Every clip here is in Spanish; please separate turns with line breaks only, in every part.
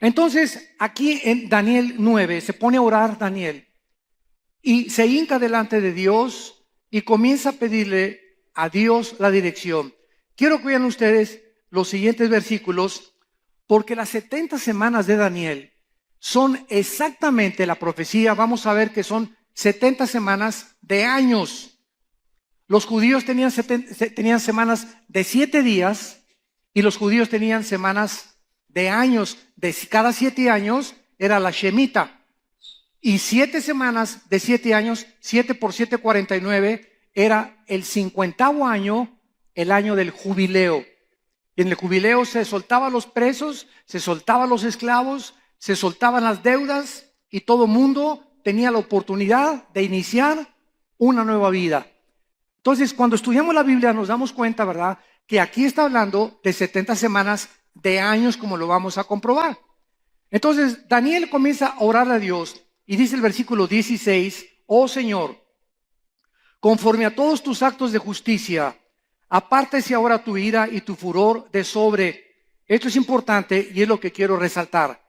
Entonces, aquí en Daniel 9 se pone a orar Daniel y se hinca delante de Dios y comienza a pedirle a Dios la dirección. Quiero que vean ustedes los siguientes versículos, porque las 70 semanas de Daniel son exactamente la profecía. Vamos a ver que son 70 semanas de años. Los judíos tenían semanas de 7 días y los judíos tenían semanas de años. De cada 7 años era la Shemitah. Y 7 semanas de 7 años, 7 por 7, 49, era el 50º año, el año del jubileo. Y en el jubileo se soltaban los presos, se soltaban los esclavos, se soltaban las deudas y todo mundo tenía la oportunidad de iniciar una nueva vida. Entonces, cuando estudiamos la Biblia nos damos cuenta, ¿verdad?, que aquí está hablando de 70 semanas de años, como lo vamos a comprobar. Entonces, Daniel comienza a orar a Dios y dice el versículo 16, oh Señor, conforme a todos tus actos de justicia, apártese ahora tu ira y tu furor de sobre. Esto es importante y es lo que quiero resaltar.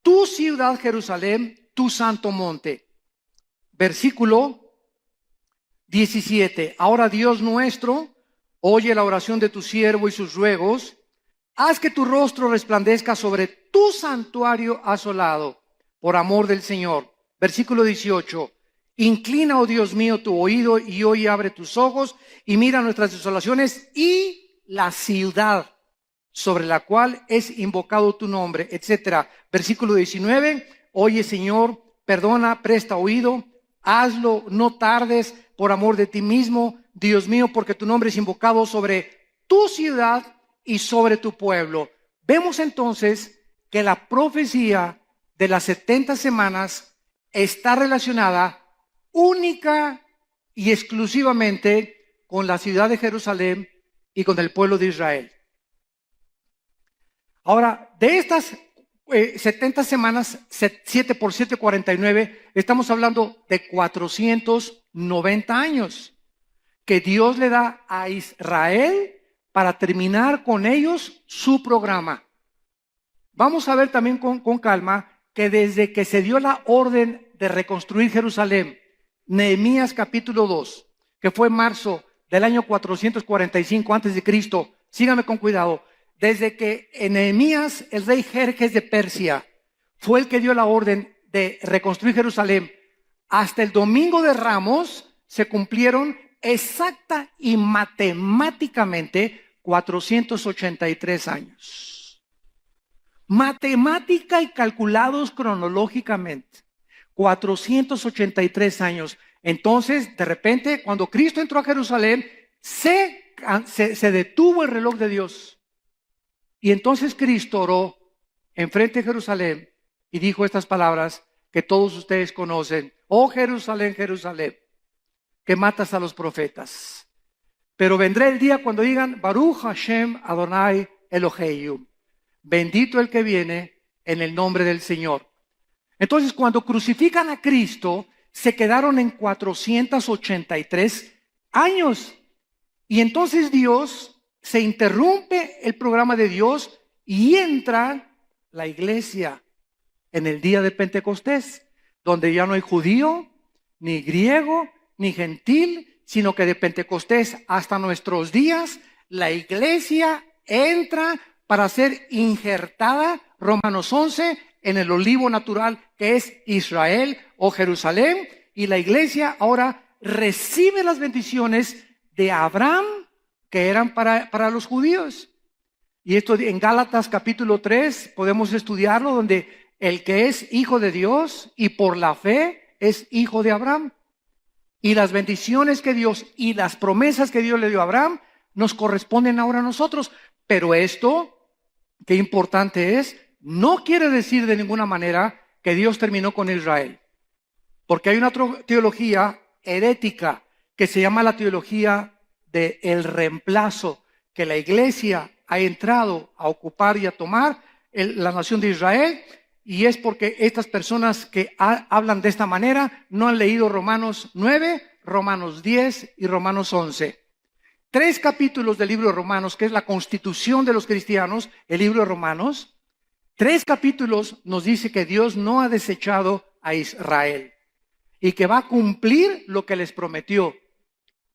Tu ciudad, Jerusalén, tu santo monte. Versículo 17. Ahora, Dios nuestro, oye la oración de tu siervo y sus ruegos. Haz que tu rostro resplandezca sobre tu santuario asolado, por amor del Señor. Versículo 18. Inclina, oh Dios mío, tu oído y hoy abre tus ojos y mira nuestras desolaciones y la ciudad sobre la cual es invocado tu nombre, etc. Versículo 19. Oye, Señor, perdona, presta oído, hazlo, no tardes, por amor de ti mismo, Dios mío, porque tu nombre es invocado sobre tu ciudad y sobre tu pueblo. Vemos entonces que la profecía de las 70 semanas está relacionada única y exclusivamente con la ciudad de Jerusalén y con el pueblo de Israel. Ahora, de estas 70 semanas, 7 por 7, 49, estamos hablando de 490 años que Dios le da a Israel para terminar con ellos su programa. Vamos a ver también con calma que desde que se dio la orden de reconstruir Jerusalén, Nehemías capítulo 2, que fue en marzo del año 445 antes de Cristo, síganme con cuidado, desde que Nehemías, el rey Jerjes de Persia, fue el que dio la orden de reconstruir Jerusalén, hasta el domingo de Ramos se cumplieron exacta y matemáticamente 483 años. Matemática y calculados cronológicamente, 483 años. Entonces, de repente, cuando Cristo entró a Jerusalén, se detuvo el reloj de Dios. Y entonces Cristo oró enfrente de Jerusalén y dijo estas palabras que todos ustedes conocen. Oh Jerusalén, Jerusalén, que matas a los profetas. Pero vendrá el día cuando digan, Baruch Hashem Adonai Eloheinu. Bendito el que viene en el nombre del Señor. Entonces, cuando crucifican a Cristo, se quedaron en 483 años. Y entonces Dios se interrumpe el programa de Dios y entra la iglesia en el día de Pentecostés, donde ya no hay judío, ni griego, ni gentil, sino que de Pentecostés hasta nuestros días, la iglesia entra para ser injertada, Romanos 11, en el olivo natural que es Israel o Jerusalén, y la iglesia ahora recibe las bendiciones de Abraham, que eran para los judíos. Y esto en Gálatas capítulo 3 podemos estudiarlo, donde el que es hijo de Dios y por la fe es hijo de Abraham. Y las bendiciones que Dios y las promesas que Dios le dio a Abraham nos corresponden ahora a nosotros. Pero esto, qué importante es, no quiere decir de ninguna manera que Dios terminó con Israel. Porque hay una teología herética que se llama la teología del reemplazo, que la iglesia ha entrado a ocupar y a tomar la nación de Israel, y es porque estas personas que hablan de esta manera no han leído Romanos 9, Romanos 10 y Romanos 11. 3 capítulos del libro de Romanos, que es la constitución de los cristianos, el libro de Romanos, 3 capítulos nos dice que Dios no ha desechado a Israel y que va a cumplir lo que les prometió.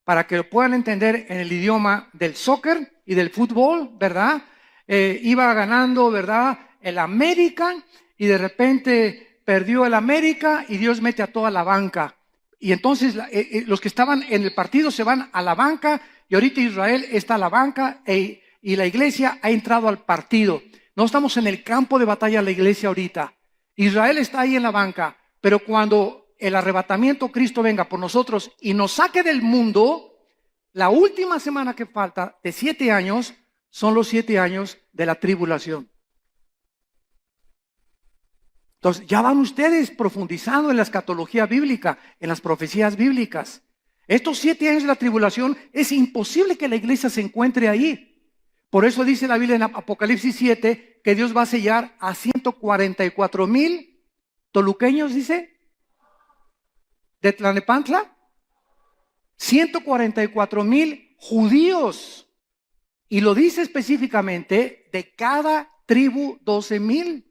Para que lo puedan entender en el idioma del soccer y del fútbol, ¿verdad? Iba ganando, ¿verdad? El América y de repente perdió el América y Dios mete a toda la banca. Y entonces los que estaban en el partido se van a la banca y ahorita Israel está a la banca y la iglesia ha entrado al partido. No estamos en el campo de batalla la iglesia ahorita. Israel está ahí en la banca, pero cuando el arrebatamiento Cristo venga por nosotros y nos saque del mundo, la última semana que falta de 7 años son los 7 años de la tribulación. Entonces ya van ustedes profundizando en la escatología bíblica, en las profecías bíblicas. Estos 7 años de la tribulación es imposible que la iglesia se encuentre ahí. Por eso dice la Biblia en Apocalipsis 7 que Dios va a sellar a 144,000 toluqueños, dice, de Tlalnepantla, 144,000 judíos. Y lo dice específicamente de cada tribu 12,000.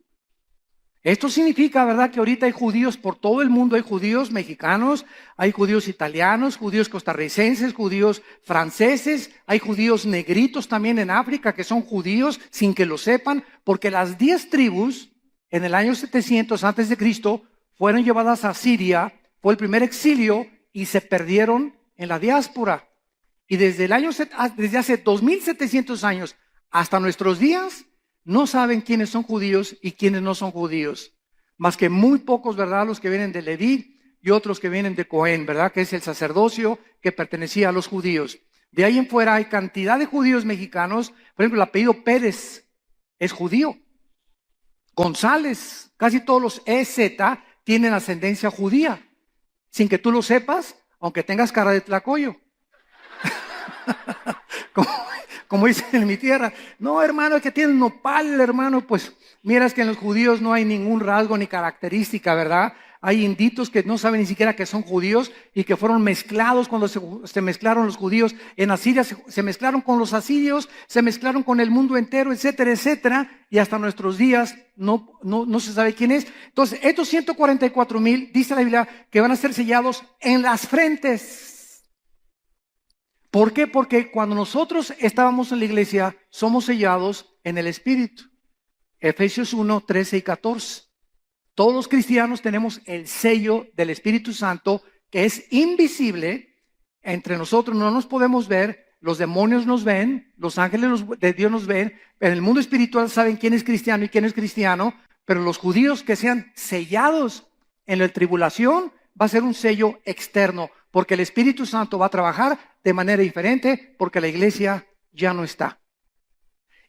Esto significa, ¿verdad?, que ahorita hay judíos por todo el mundo, hay judíos mexicanos, hay judíos italianos, judíos costarricenses, judíos franceses, hay judíos negritos también en África que son judíos sin que lo sepan, porque las 10 tribus en el año 700 antes de Cristo fueron llevadas a Siria, fue el primer exilio y se perdieron en la diáspora. Y desde hace 2700 años hasta nuestros días, no saben quiénes son judíos y quiénes no son judíos. Más que muy pocos, ¿verdad? Los que vienen de Leví y otros que vienen de Cohen, ¿verdad? Que es el sacerdocio que pertenecía a los judíos. De ahí en fuera hay cantidad de judíos mexicanos. Por ejemplo, el apellido Pérez es judío. González, casi todos los EZ tienen ascendencia judía. Sin que tú lo sepas, aunque tengas cara de tlacoyo. Como dicen en mi tierra, no, hermano, es que tienen nopal, hermano. Pues miras que en los judíos no hay ningún rasgo ni característica, ¿verdad? Hay inditos que no saben ni siquiera que son judíos y que fueron mezclados cuando se mezclaron los judíos en Asiria, se mezclaron con los asirios, se mezclaron con el mundo entero, etcétera, etcétera, y hasta nuestros días no se sabe quién es. Entonces, estos 144,000, dice la Biblia, que van a ser sellados en las frentes. ¿Por qué? Porque cuando nosotros estábamos en la iglesia, somos sellados en el Espíritu. Efesios 1, 13 y 14. Todos los cristianos tenemos el sello del Espíritu Santo que es invisible. Entre nosotros no nos podemos ver, los demonios nos ven, los ángeles de Dios nos ven. En el mundo espiritual saben quién es cristiano y quién es cristiano, pero los judíos que sean sellados en la tribulación va a ser un sello externo, porque el Espíritu Santo va a trabajar de manera diferente, porque la iglesia ya no está.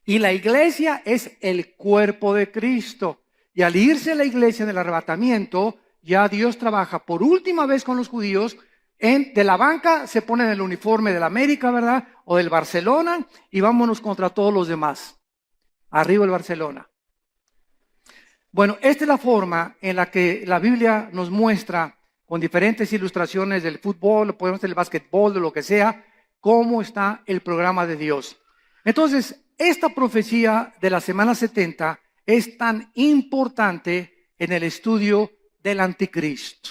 Y la iglesia es el cuerpo de Cristo. Y al irse la iglesia en el arrebatamiento, ya Dios trabaja por última vez con los judíos. De la banca se ponen el uniforme del América, ¿verdad? O del Barcelona, y vámonos contra todos los demás. Arriba el Barcelona. Bueno, esta es la forma en la que la Biblia nos muestra, con diferentes ilustraciones del fútbol, podemos del básquetbol, de lo que sea, cómo está el programa de Dios. Entonces, esta profecía de la semana 70 es tan importante en el estudio del anticristo.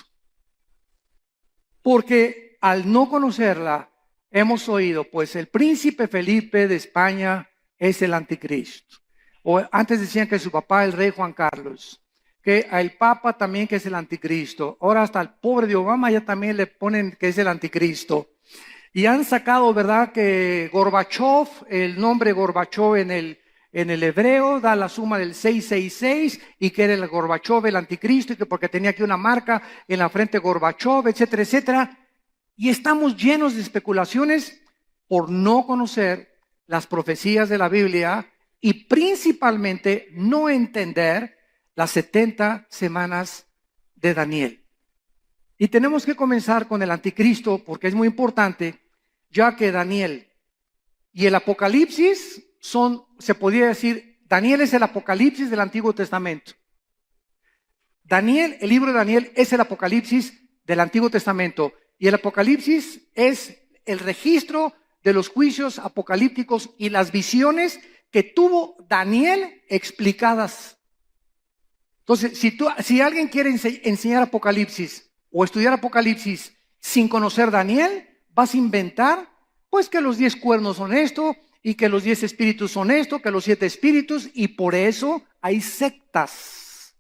Porque al no conocerla, hemos oído, pues el príncipe Felipe de España es el anticristo. O antes decían que su papá, el rey Juan Carlos. Que al Papa también que es el anticristo. Ahora hasta al pobre de Obama ya también le ponen que es el anticristo. Y han sacado, ¿verdad?, que Gorbachev, el nombre Gorbachev en el hebreo da la suma del 666 y que era el Gorbachev el anticristo y que porque tenía aquí una marca en la frente Gorbachev, etcétera, etcétera. Y estamos llenos de especulaciones por no conocer las profecías de la Biblia y principalmente no entender las 70 semanas de Daniel. Y tenemos que comenzar con el anticristo porque es muy importante, ya que Daniel y el Apocalipsis se podría decir, Daniel es el Apocalipsis del Antiguo Testamento. El libro de Daniel es el Apocalipsis del Antiguo Testamento. Y el Apocalipsis es el registro de los juicios apocalípticos y las visiones que tuvo Daniel explicadas Entonces, si alguien quiere enseñar Apocalipsis o estudiar Apocalipsis sin conocer Daniel, vas a inventar, pues, que los 10 cuernos son esto, y que los 10 espíritus son esto, que los 7 espíritus, y por eso hay sectas,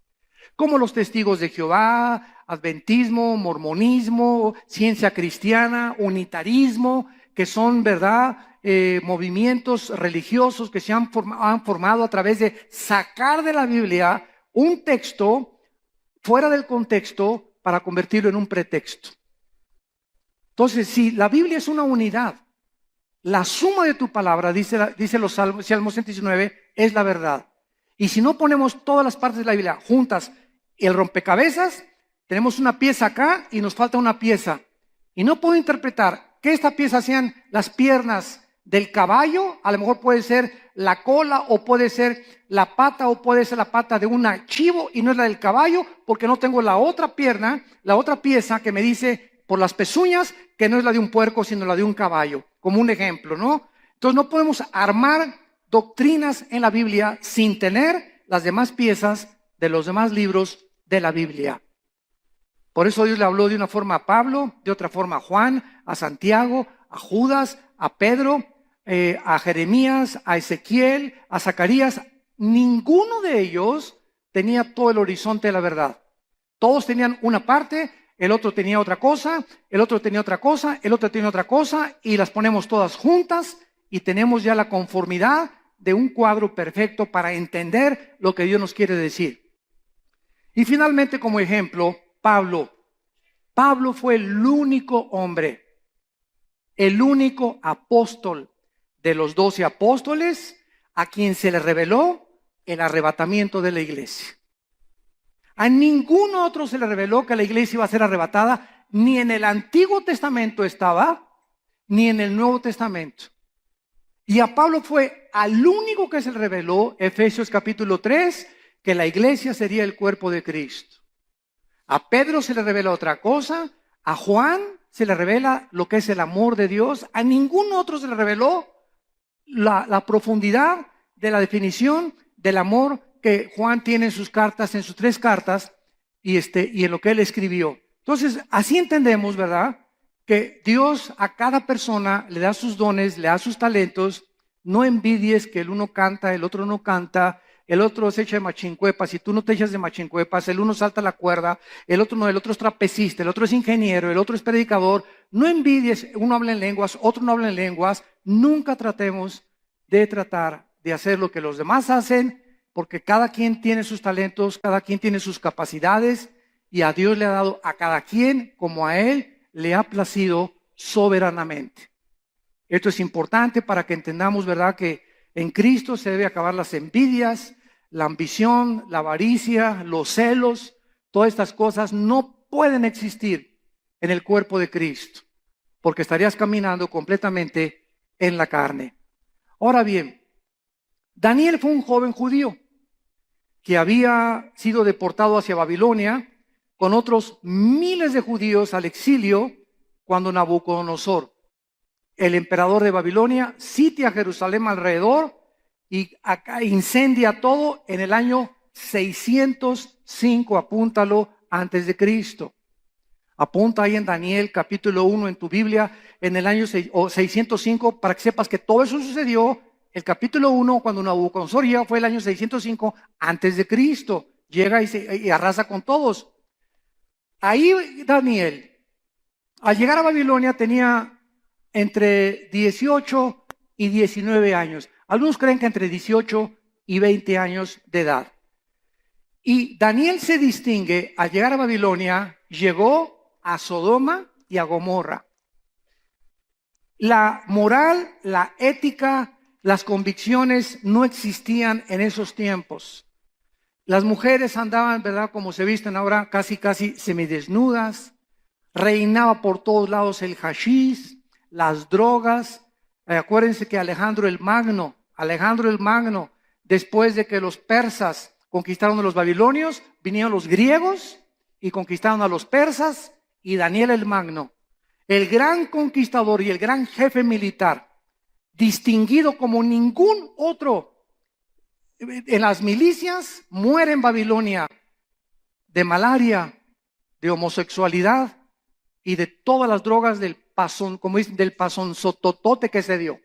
como los testigos de Jehová, adventismo, mormonismo, ciencia cristiana, unitarismo, que son, ¿verdad?, movimientos religiosos que se han formado a través de sacar de la Biblia un texto fuera del contexto para convertirlo en un pretexto. Entonces, si la Biblia es una unidad, la suma de tu palabra, dice los Salmos 119, es la verdad. Y si no ponemos todas las partes de la Biblia juntas, el rompecabezas, tenemos una pieza acá y nos falta una pieza. Y no puedo interpretar que esta pieza sean las piernas del caballo, a lo mejor puede ser la cola o puede ser la pata o puede ser la pata de un chivo y no es la del caballo, porque no tengo la otra pierna, la otra pieza que me dice por las pezuñas que no es la de un puerco sino la de un caballo, como un ejemplo, ¿no? Entonces no podemos armar doctrinas en la Biblia sin tener las demás piezas de los demás libros de la Biblia. Por eso Dios le habló de una forma a Pablo, de otra forma a Juan, a Santiago, a Judas, a Pedro, a Jeremías, a Ezequiel, a Zacarías. Ninguno de ellos tenía todo el horizonte de la verdad. Todos tenían una parte, el otro tenía otra cosa, el otro tenía otra cosa, el otro tenía otra cosa, y las ponemos todas juntas y tenemos ya la conformidad de un cuadro perfecto para entender lo que Dios nos quiere decir. Y finalmente, como ejemplo, Pablo. Pablo fue el único hombre, el único apóstol de los 12 apóstoles a quien se le reveló el arrebatamiento de la iglesia. A ningún otro se le reveló que la iglesia iba a ser arrebatada, ni en el Antiguo Testamento estaba, ni en el Nuevo Testamento. Y a Pablo fue al único que se le reveló, Efesios capítulo 3, que la iglesia sería el cuerpo de Cristo. A Pedro se le revela otra cosa, a Juan se le revela lo que es el amor de Dios, a ningún otro se le reveló la profundidad de la definición del amor que Juan tiene en sus cartas, en sus 3 cartas, y en lo que él escribió. Entonces, así entendemos, ¿verdad?, que Dios a cada persona le da sus dones, le da sus talentos. No envidies que el uno canta, el otro no canta, el otro se echa de machincuepas, si tú no te echas de machincuepas, el uno salta la cuerda, el otro no, el otro es trapecista, el otro es ingeniero, el otro es predicador. No envidies, uno habla en lenguas, otro no habla en lenguas. Nunca tratemos de hacer lo que los demás hacen, porque cada quien tiene sus talentos, cada quien tiene sus capacidades, y a Dios le ha dado a cada quien como a Él le ha placido soberanamente. Esto es importante para que entendamos, ¿verdad?, que en Cristo se debe acabar las envidias, la ambición, la avaricia, los celos. Todas estas cosas no pueden existir en el cuerpo de Cristo, porque estarías caminando completamente en la carne. Ahora bien, Daniel fue un joven judío que había sido deportado hacia Babilonia con otros miles de judíos al exilio cuando Nabucodonosor, el emperador de Babilonia, sitia Jerusalén alrededor y incendia todo en el año 605, apúntalo, antes de Cristo. Apunta ahí en Daniel capítulo 1 en tu Biblia, en el año 605, para que sepas que todo eso sucedió. El capítulo 1, cuando Nabucodonosor llega, fue el año 605 antes de Cristo. Llega y arrasa con todos. Ahí Daniel, al llegar a Babilonia, tenía entre 18 y 19 años. Algunos creen que entre 18 y 20 años de edad. Y Daniel se distingue, al llegar a Babilonia, llegó a Sodoma y a Gomorra. La moral, la ética, las convicciones no existían en esos tiempos. Las mujeres andaban, ¿verdad?, como se visten ahora, casi semidesnudas. Reinaba por todos lados el hashish, las drogas. Acuérdense que Alejandro el Magno, después de que los persas conquistaron a los babilonios, vinieron los griegos y conquistaron a los persas, y Daniel el Magno, el gran conquistador y el gran jefe militar, distinguido como ningún otro en las milicias, muere en Babilonia de malaria, de homosexualidad y de todas las drogas del pasón, como dicen, del pasonzototote que se dio.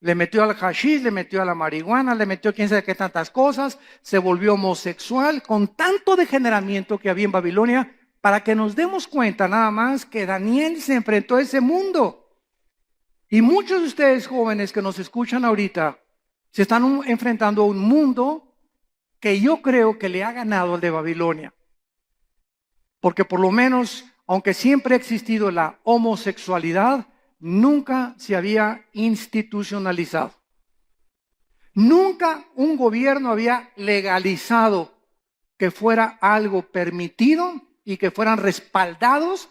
Le metió al hashish, le metió a la marihuana, le metió quién sabe qué tantas cosas, se volvió homosexual con tanto degeneramiento que había en Babilonia, para que nos demos cuenta nada más que Daniel se enfrentó a ese mundo. Y muchos de ustedes jóvenes que nos escuchan ahorita se están enfrentando a un mundo que yo creo que le ha ganado al de Babilonia. Porque por lo menos, aunque siempre ha existido la homosexualidad, nunca se había institucionalizado. Nunca un gobierno había legalizado que fuera algo permitido y que fueran respaldados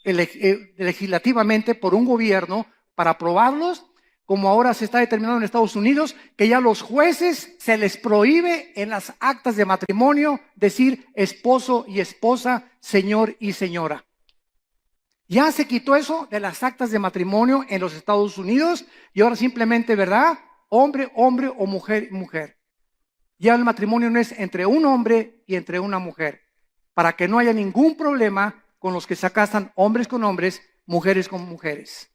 legislativamente por un gobierno para aprobarlos, como ahora se está determinando en Estados Unidos, que ya los jueces se les prohíbe en las actas de matrimonio decir esposo y esposa, señor y señora. Ya se quitó eso de las actas de matrimonio en los Estados Unidos y ahora simplemente, ¿verdad? Hombre, hombre o mujer, mujer. Ya el matrimonio no es entre un hombre y entre una mujer, para que no haya ningún problema con los que se casan hombres con hombres, mujeres con mujeres.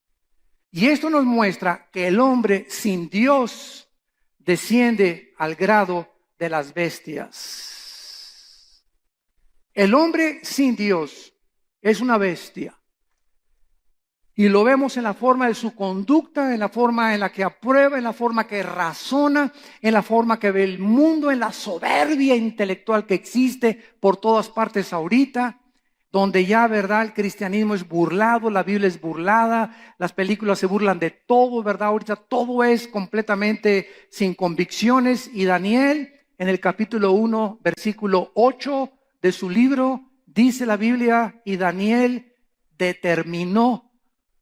Y esto nos muestra que el hombre sin Dios desciende al grado de las bestias. El hombre sin Dios es una bestia. Y lo vemos en la forma de su conducta, en la forma en la que aprueba, en la forma que razona, en la forma que ve el mundo, en la soberbia intelectual que existe por todas partes ahorita, donde ya, ¿verdad? El cristianismo es burlado, la Biblia es burlada, las películas se burlan de todo, ¿verdad? Ahorita todo es completamente sin convicciones. Y Daniel, en el capítulo 1, versículo 8 de su libro, dice la Biblia, y Daniel determinó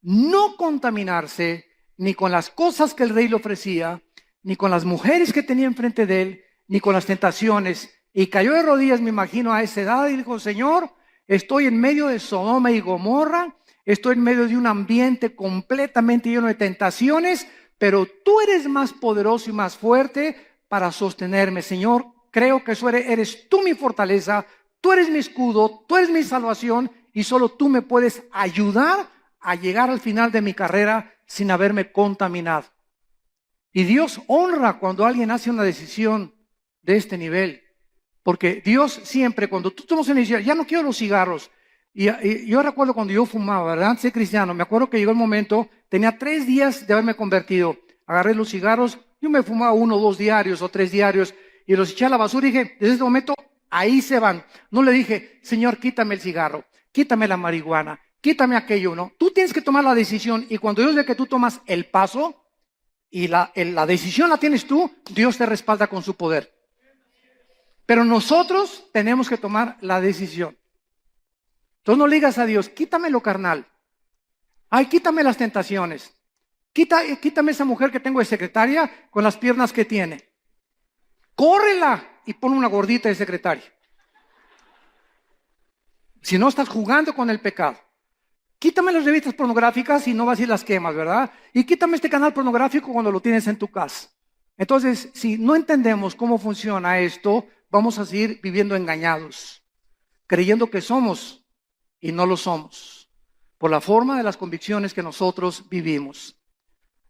no contaminarse ni con las cosas que el rey le ofrecía, ni con las mujeres que tenía enfrente de él, ni con las tentaciones. Y cayó de rodillas, me imagino, a esa edad y dijo, Señor, estoy en medio de Sodoma y Gomorra, estoy en medio de un ambiente completamente lleno de tentaciones, pero tú eres más poderoso y más fuerte para sostenerme. Señor, creo que eres tú mi fortaleza, tú eres mi escudo, tú eres mi salvación y solo tú me puedes ayudar a llegar al final de mi carrera sin haberme contaminado. Y Dios honra cuando alguien hace una decisión de este nivel. Porque Dios siempre, cuando tú tomas una decisión, ya no quiero los cigarros. Y yo recuerdo cuando yo fumaba, ¿verdad? Antes de cristiano, me acuerdo que llegó el momento, tenía 3 días de haberme convertido. Agarré los cigarros, yo me fumaba 1 o 2 diarios o 3 diarios y los eché a la basura y dije, desde este momento, ahí se van. No le dije, Señor, quítame el cigarro, quítame la marihuana, quítame aquello, ¿no? Tú tienes que tomar la decisión y cuando Dios ve que tú tomas el paso y la decisión la tienes tú, Dios te respalda con su poder. Pero nosotros tenemos que tomar la decisión. Entonces no le digas a Dios, quítame lo carnal. Ay, quítame las tentaciones. Quítame esa mujer que tengo de secretaria con las piernas que tiene. Córrela y pon una gordita de secretaria. Si no estás jugando con el pecado. Quítame las revistas pornográficas y no vas y las quemas, ¿verdad? Y quítame este canal pornográfico cuando lo tienes en tu casa. Entonces, si no entendemos cómo funciona esto, vamos a seguir viviendo engañados, creyendo que somos y no lo somos, por la forma de las convicciones que nosotros vivimos.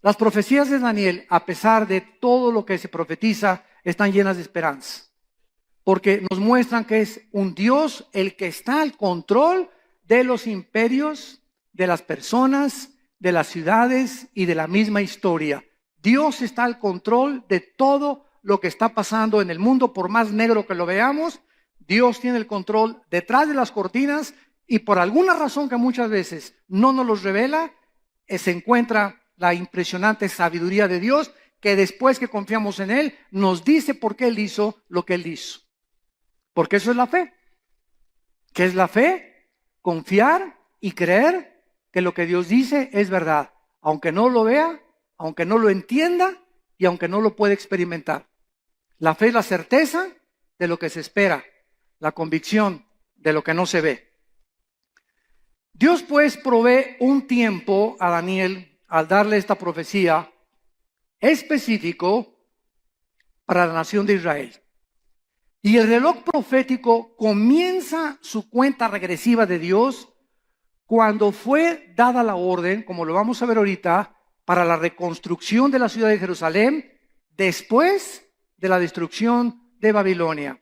Las profecías de Daniel, a pesar de todo lo que se profetiza, están llenas de esperanza, porque nos muestran que es un Dios el que está al control de los imperios, de las personas, de las ciudades y de la misma historia. Dios está al control de todo lo que está pasando en el mundo, por más negro que lo veamos. Dios tiene el control detrás de las cortinas y por alguna razón que muchas veces no nos los revela, se encuentra la impresionante sabiduría de Dios que después que confiamos en Él, nos dice por qué Él hizo lo que Él hizo. Porque eso es la fe. ¿Qué es la fe? Confiar y creer que lo que Dios dice es verdad, aunque no lo vea, aunque no lo entienda y aunque no lo pueda experimentar. La fe es la certeza de lo que se espera, la convicción de lo que no se ve. Dios pues provee un tiempo a Daniel al darle esta profecía específico para la nación de Israel. Y el reloj profético comienza su cuenta regresiva de Dios cuando fue dada la orden, como lo vamos a ver ahorita, para la reconstrucción de la ciudad de Jerusalén después de la destrucción de Babilonia.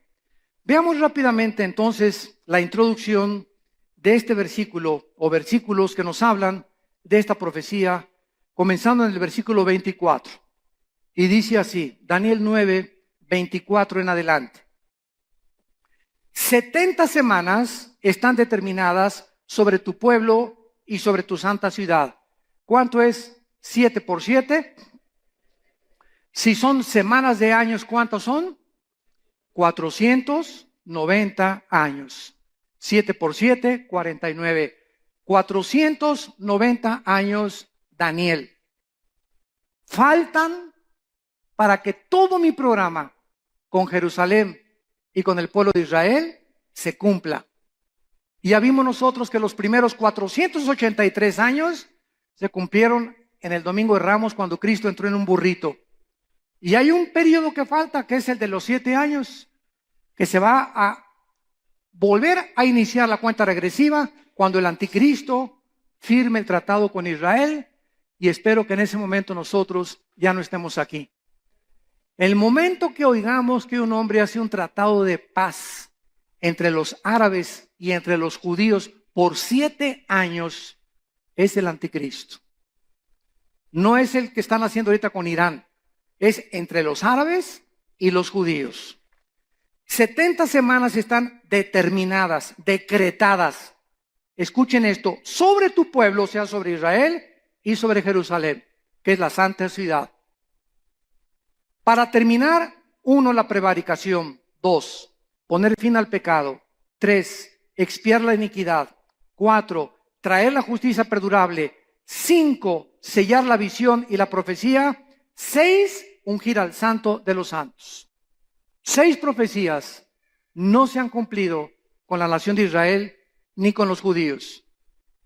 Veamos rápidamente entonces la introducción de este versículo o versículos que nos hablan de esta profecía, comenzando en el versículo 24. Y dice así, Daniel 9, 24 en adelante. 70 semanas están determinadas sobre tu pueblo y sobre tu santa ciudad. ¿Cuánto es 7 por 7? Si son semanas de años, ¿cuántos son? 490 años. 7 por 7, 49. 490 años, Daniel. Faltan para que todo mi programa con Jerusalén y con el pueblo de Israel se cumpla. Y ya vimos nosotros que los primeros 483 años se cumplieron en el Domingo de Ramos cuando Cristo entró en un burrito. Y hay un periodo que falta, que es el de los 7 años, que se va a volver a iniciar la cuenta regresiva cuando el anticristo firme el tratado con Israel, y espero que en ese momento nosotros ya no estemos aquí. El momento que oigamos que un hombre hace un tratado de paz entre los árabes y entre los judíos por 7 años, es el anticristo. No es el que están haciendo ahorita con Irán, es entre los árabes y los judíos. 70 semanas están determinadas, decretadas. Escuchen esto, sobre tu pueblo, o sea, sobre Israel y sobre Jerusalén, que es la santa ciudad. Para terminar, 1, la prevaricación. 2, poner fin al pecado. 3, expiar la iniquidad. 4, traer la justicia perdurable. 5, sellar la visión y la profecía. 6, ungir al santo de los santos. 6 profecías no se han cumplido con la nación de Israel ni con los judíos.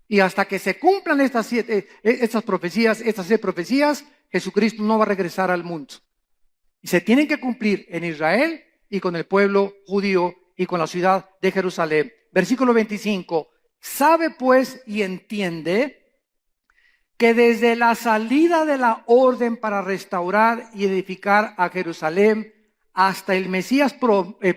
Y hasta que se cumplan estas 6 profecías, Jesucristo no va a regresar al mundo. Y se tienen que cumplir en Israel y con el pueblo judío y con la ciudad de Jerusalén. Versículo 25. Sabe pues y entiende que desde la salida de la orden para restaurar y edificar a Jerusalén hasta el Mesías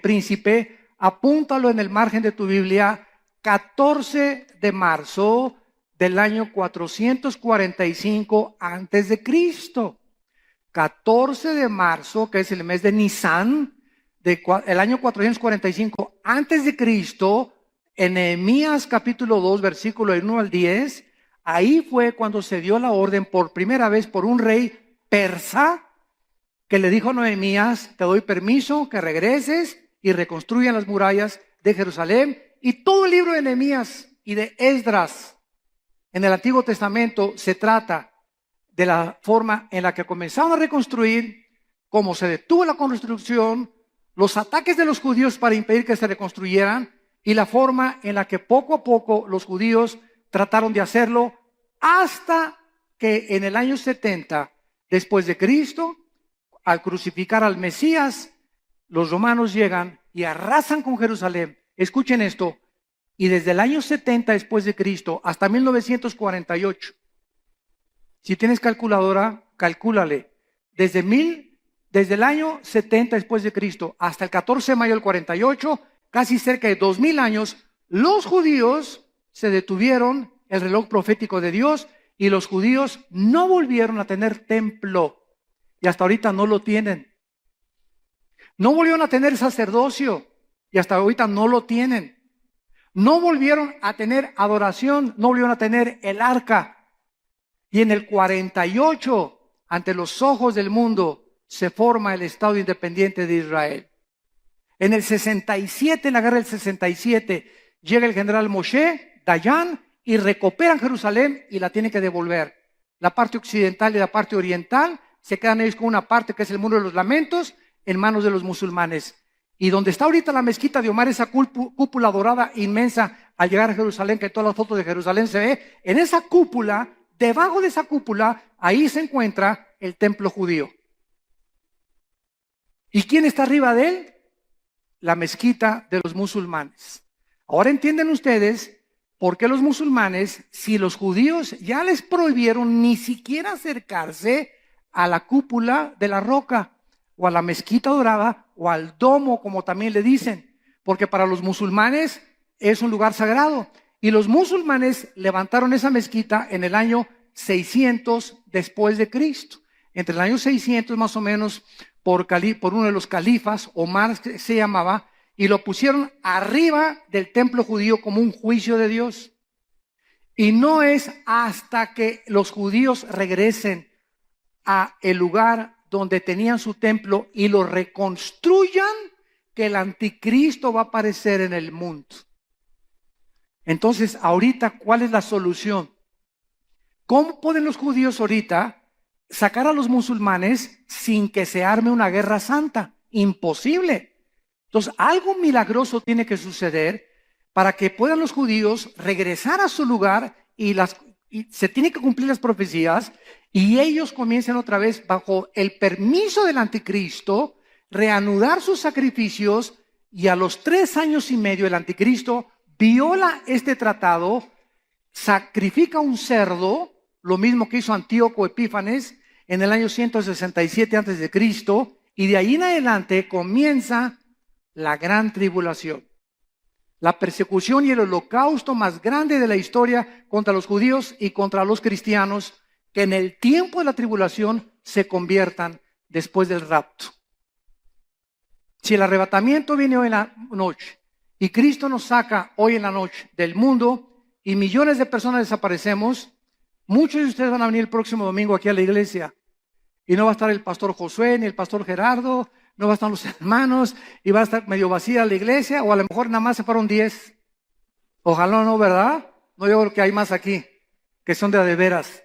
príncipe, apúntalo en el margen de tu Biblia, 14 de marzo del año 445 antes de Cristo. 14 de marzo, que es el mes de Nisan, el año 445 antes de Cristo, en Nehemías capítulo 2, versículo 1 al 10, ahí fue cuando se dio la orden por primera vez por un rey persa, que le dijo a Nehemías, te doy permiso que regreses y reconstruyan las murallas de Jerusalén. Y todo el libro de Nehemías y de Esdras en el Antiguo Testamento se trata de la forma en la que comenzaron a reconstruir, cómo se detuvo la construcción, los ataques de los judíos para impedir que se reconstruyeran y la forma en la que poco a poco los judíos trataron de hacerlo hasta que en el año 70 después de Cristo, al crucificar al Mesías, los romanos llegan y arrasan con Jerusalén. Escuchen esto, y desde el año 70 después de Cristo hasta 1948, si tienes calculadora, calcúlale. Desde el año 70 después de Cristo hasta el 14 de mayo del 48, casi cerca de 2000 años, los judíos se detuvieron el reloj profético de Dios y los judíos no volvieron a tener templo. Y hasta ahorita no lo tienen. No volvieron a tener sacerdocio y hasta ahorita no lo tienen. No volvieron a tener adoración, no volvieron a tener el arca. Y en el 48, ante los ojos del mundo, se forma el Estado independiente de Israel. En el 67, en la guerra del 67, llega el general Moshe Dayan y recuperan Jerusalén y la tienen que devolver. La parte occidental y la parte oriental se quedan ellos con una parte que es el Muro de los Lamentos en manos de los musulmanes. Y donde está ahorita la mezquita de Omar, esa cúpula dorada inmensa al llegar a Jerusalén, que en todas las fotos de Jerusalén se ve, en esa cúpula, debajo de esa cúpula, ahí se encuentra el templo judío. ¿Y quién está arriba de él? la mezquita de los musulmanes. Ahora entienden ustedes por qué los musulmanes, si los judíos ya les prohibieron ni siquiera acercarse a la cúpula de la roca, o a la mezquita dorada, o al domo, como también le dicen, porque para los musulmanes es un lugar sagrado. Y los musulmanes levantaron esa mezquita en el año 600 después de Cristo. Entre el año 600 más o menos, por uno de los califas, Omar se llamaba, y lo pusieron arriba del templo judío como un juicio de Dios. Y no es hasta que los judíos regresen a el lugar donde tenían su templo y lo reconstruyan que el anticristo va a aparecer en el mundo. Entonces, ahorita, ¿cuál es la solución? ¿Cómo pueden los judíos ahorita sacar a los musulmanes sin que se arme una guerra santa? Imposible. Entonces, algo milagroso tiene que suceder para que puedan los judíos regresar a su lugar y se tienen que cumplir las profecías y ellos comiencen otra vez bajo el permiso del anticristo, reanudar sus sacrificios, y a los 3 años y medio el anticristo viola este tratado, sacrifica un cerdo, lo mismo que hizo Antíoco Epífanes en el año 167 antes de Cristo, y de ahí en adelante comienza la gran tribulación, la persecución y el holocausto más grande de la historia contra los judíos y contra los cristianos, que en el tiempo de la tribulación se conviertan después del rapto. Si el arrebatamiento viene hoy en la noche y Cristo nos saca hoy en la noche del mundo y millones de personas desaparecemos, muchos de ustedes van a venir el próximo domingo aquí a la iglesia y no va a estar el pastor Josué ni el pastor Gerardo, no va a estar los hermanos y va a estar medio vacía la iglesia, o a lo mejor nada más se fueron 10. Ojalá no, ¿verdad? No, yo creo que hay más aquí que son de veras.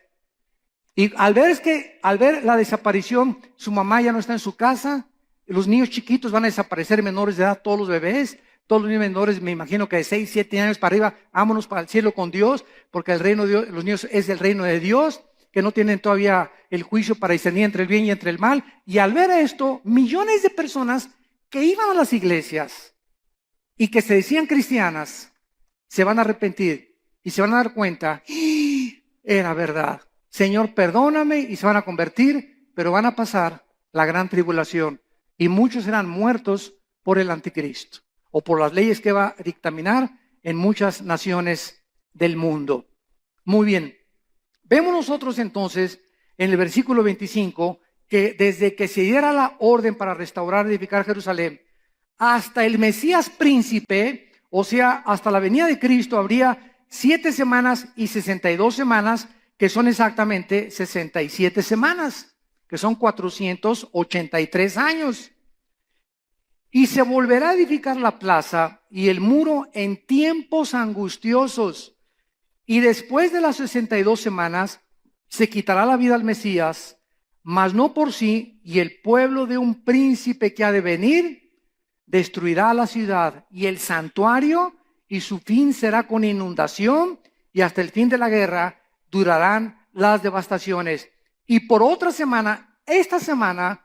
Y al ver la desaparición, su mamá ya no está en su casa, los niños chiquitos van a desaparecer, menores de edad, todos los bebés, todos los niños menores, me imagino que de 6, 7 años para arriba, vámonos para el cielo con Dios, porque el reino de Dios, los niños es el reino de Dios, que no tienen todavía el juicio para discernir entre el bien y entre el mal. Y al ver esto, millones de personas que iban a las iglesias y que se decían cristianas, se van a arrepentir y se van a dar cuenta, era verdad. Señor, perdóname, y se van a convertir, pero van a pasar la gran tribulación y muchos serán muertos por el anticristo o por las leyes que va a dictaminar en muchas naciones del mundo. Muy bien, vemos nosotros entonces en el versículo 25 que desde que se diera la orden para restaurar y edificar Jerusalén hasta el Mesías príncipe, o sea, hasta la venida de Cristo, habría 7 semanas y 62 semanas, que son exactamente 67 semanas, que son 483 años. Y se volverá a edificar la plaza y el muro en tiempos angustiosos. Y después de las 62 semanas, se quitará la vida al Mesías, mas no por sí, y el pueblo de un príncipe que ha de venir, destruirá la ciudad y el santuario, y su fin será con inundación, y hasta el fin de la guerra durarán las devastaciones. Y por otra semana, esta semana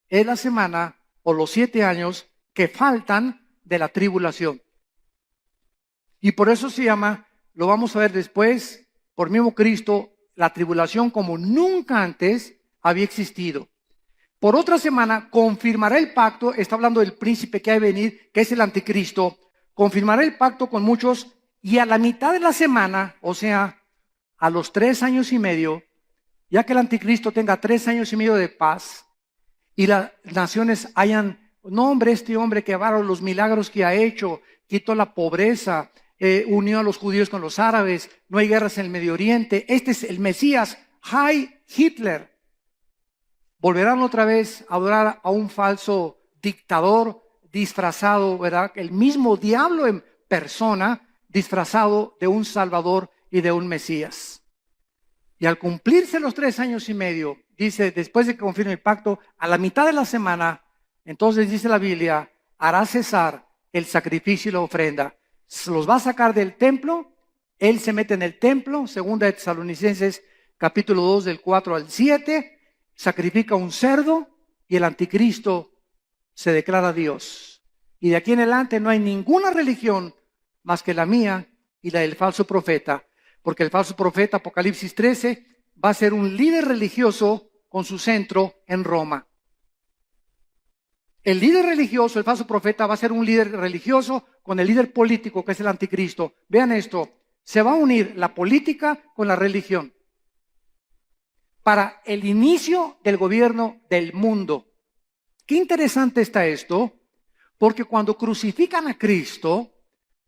es la semana o los 7 años que faltan de la tribulación. Y por eso se llama, lo vamos a ver después, por mismo Cristo, la tribulación como nunca antes había existido. Por otra semana confirmará el pacto, está hablando del príncipe que ha de venir, que es el anticristo, confirmará el pacto con muchos, y a la mitad de la semana, o sea, a los 3 años y medio, ya que el anticristo tenga 3 años y medio de paz, y las naciones hayan, no hombre, este hombre que avaron los milagros que ha hecho, quitó la pobreza, unió a los judíos con los árabes, no hay guerras en el Medio Oriente, este es el Mesías, Heil Hitler. Volverán otra vez a adorar a un falso dictador disfrazado, ¿verdad? El mismo diablo en persona, disfrazado de un Salvador y de un Mesías. Y al cumplirse los 3 años y medio, dice, después de que confirme el pacto, a la mitad de la semana, entonces dice la Biblia, hará cesar el sacrificio y la ofrenda. Se los va a sacar del templo, él se mete en el templo, segunda de Tesalonicenses, capítulo 2, del 4 al 7, sacrifica un cerdo y el anticristo se declara Dios. Y de aquí en adelante no hay ninguna religión más que la mía y la del falso profeta, porque el falso profeta, Apocalipsis 13, va a ser un líder religioso con su centro en Roma. El líder religioso, el falso profeta, va a ser un líder religioso con el líder político, que es el anticristo. Vean esto, se va a unir la política con la religión para el inicio del gobierno del mundo. Qué interesante está esto, porque cuando crucifican a Cristo,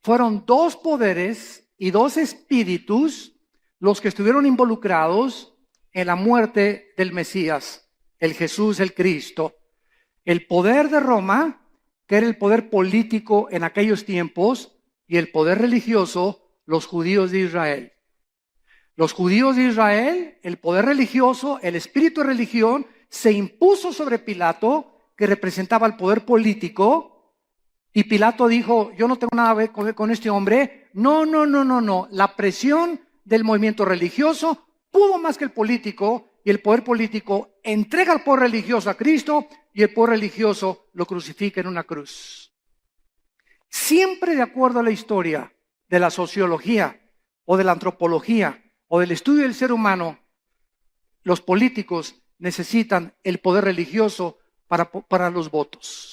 fueron dos poderes y dos espíritus los que estuvieron involucrados en la muerte del Mesías, el Jesús, el Cristo. El poder de Roma, que era el poder político en aquellos tiempos, y el poder religioso, los judíos de Israel. Los judíos de Israel, el poder religioso, el espíritu de religión, se impuso sobre Pilato, que representaba el poder político, y Pilato dijo, yo no tengo nada que ver con este hombre. No. La presión del movimiento religioso pudo más que el político, y el poder político entrega al poder religioso a Cristo, y el poder religioso lo crucifica en una cruz. Siempre de acuerdo a la historia de la sociología, o de la antropología, o del estudio del ser humano, los políticos necesitan el poder religioso para los votos.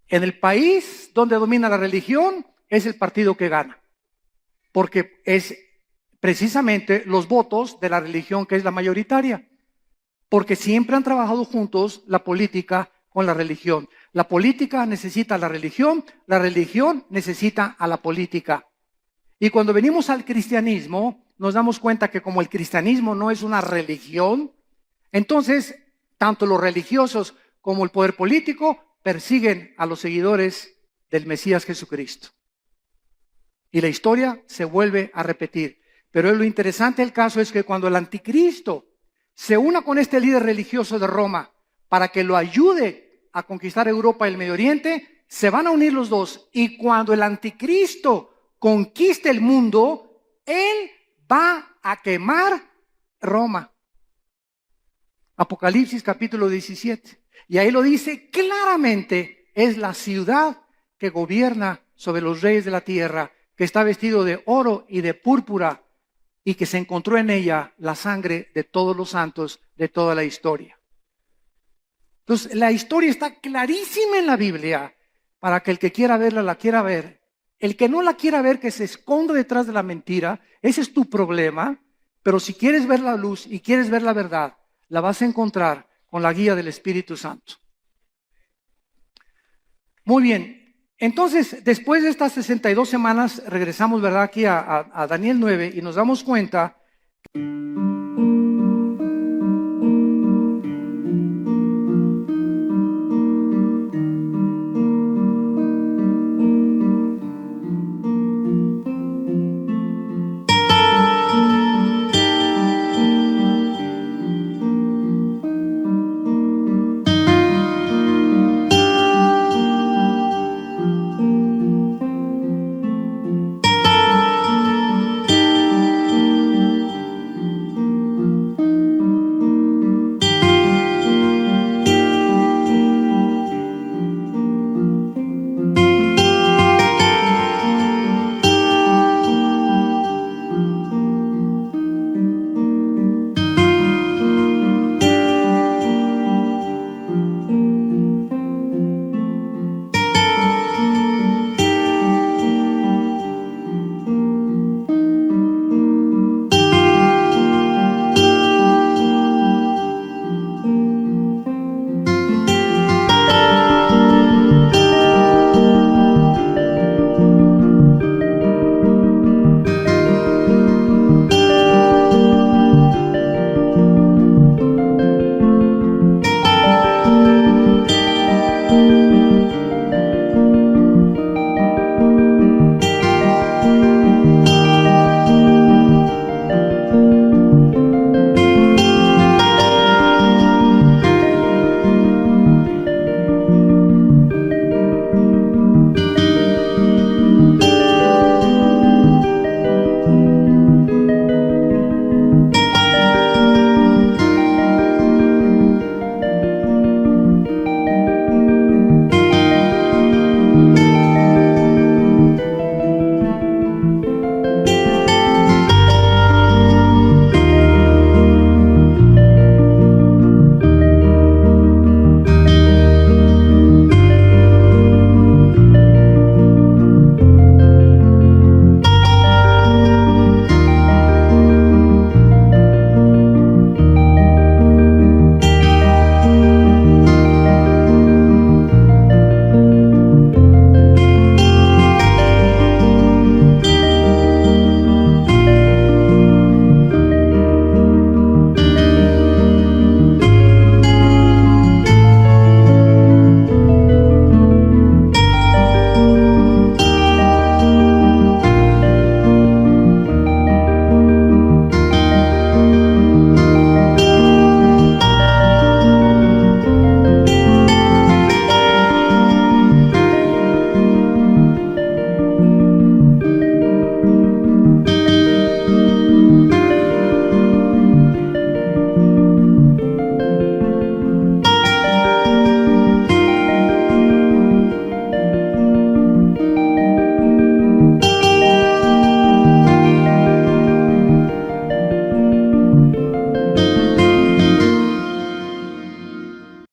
En el país donde domina la religión es el partido que gana, porque es precisamente los votos de la religión que es la mayoritaria, porque siempre han trabajado juntos la política con la religión. La política necesita a la religión necesita a la política. Y cuando venimos al cristianismo, nos damos cuenta que como el cristianismo no es una religión, entonces tanto los religiosos como el poder político persiguen a los seguidores del Mesías Jesucristo. Y la historia se vuelve a repetir. Pero lo interesante del caso es que cuando el anticristo se una con este líder religioso de Roma para que lo ayude a conquistar Europa y el Medio Oriente, se van a unir los dos. Y cuando el anticristo conquiste el mundo, él va a quemar Roma. Apocalipsis capítulo 17. Y ahí lo dice claramente, es la ciudad que gobierna sobre los reyes de la tierra, que está vestido de oro y de púrpura, y que se encontró en ella la sangre de todos los santos de toda la historia. Entonces, la historia está clarísima en la Biblia, para que el que quiera verla, la quiera ver. El que no la quiera ver, que se esconda detrás de la mentira, ese es tu problema, pero si quieres ver la luz y quieres ver la verdad, la vas a encontrar con la guía del Espíritu Santo. Muy bien, entonces después de estas 62 semanas regresamos, ¿verdad?, aquí a Daniel 9 y nos damos cuenta